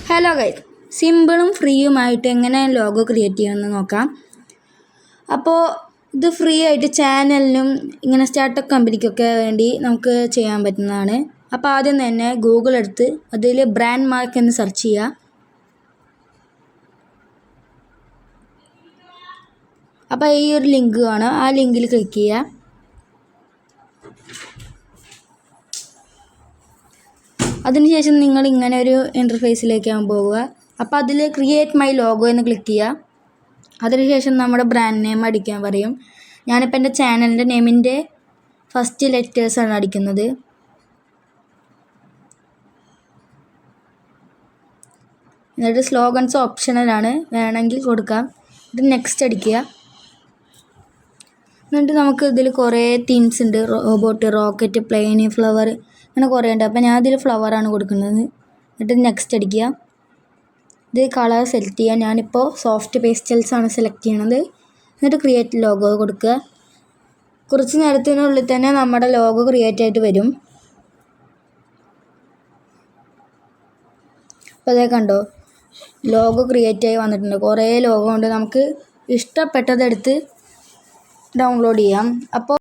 Hello guys, സിമ്പിളും ഫ്രീയുമായിട്ട് എങ്ങനെ logo create ചെയ്യണമെന്ന് നോക്കാം. അപ്പോൾ ഇത് ഫ്രീ ആയിട്ട് ചാനലിനും ഇങ്ങനെ സ്റ്റാർട്ടപ്പ് കമ്പനിക്കൊക്കെ വേണ്ടി നമുക്ക് ചെയ്യാൻ പറ്റുന്നതാണ്. അപ്പോൾ ആദ്യം തന്നെ ഗൂഗിൾ എടുത്ത് അതിൽ ബ്രാൻഡ് മാർക്ക് എന്ന് സെർച്ച് ചെയ്യുക. അപ്പോൾ ഈ ഒരു ലിങ്ക് കാണാം, ആ ലിങ്കിൽ ക്ലിക്ക് ചെയ്യുക. അതിനുശേഷം നിങ്ങൾ ഇങ്ങനെ ഒരു ഇൻ്റർഫേസിലേക്കാണ് പോവുക. അപ്പോൾ അതിൽ ക്രിയേറ്റ് മൈ ലോഗോ എന്ന് ക്ലിക്ക് ചെയ്യുക. അതിനുശേഷം നമ്മുടെ ബ്രാൻഡ് നെയിം അടിക്കാൻ പറയും. ഞാനിപ്പോൾ എൻ്റെ ചാനലിൻ്റെ നെയിമിൻ്റെ ഫസ്റ്റ് ലെറ്റേഴ്സാണ് അടിക്കുന്നത്. എന്നിട്ട് സ്ലോഗൻസ് ഓപ്ഷണലാണ്, വേണമെങ്കിൽ കൊടുക്കാം. ഇത് നെക്സ്റ്റ് അടിക്കുക. എന്നിട്ട് നമുക്ക് ഇതിൽ കുറേ തീംസ് ഉണ്ട്. റോബോട്ട്, റോക്കറ്റ്, പ്ലെയിൻ, ഫ്ലവർ, അങ്ങനെ കുറേ ഉണ്ട്. അപ്പോൾ ഞാൻ ഇതിൽ ഫ്ലവറാണ് കൊടുക്കുന്നത്. എന്നിട്ട് നെക്സ്റ്റ് അടിക്കുക. ഇത് കളർ സെലക്ട് ചെയ്യുക. ഞാനിപ്പോൾ സോഫ്റ്റ് പേസ്റ്റൽസ് ആണ് സെലക്ട് ചെയ്യണത്. എന്നിട്ട് ക്രിയേറ്റ് ലോഗോ കൊടുക്കുക. കുറച്ച് നേരത്തിനുള്ളിൽ തന്നെ നമ്മുടെ ലോഗോ ക്രിയേറ്റ് ആയിട്ട് വരും. അപ്പോൾ അതേ കണ്ടോ, ലോഗോ ക്രിയേറ്റ് ആയി വന്നിട്ടുണ്ട്. കുറേ ലോഗോ ഉണ്ട്. നമുക്ക് ഇഷ്ടപ്പെട്ടതെടുത്ത് ഡൗൺലോഡ് ചെയ്യാം. അപ്പോൾ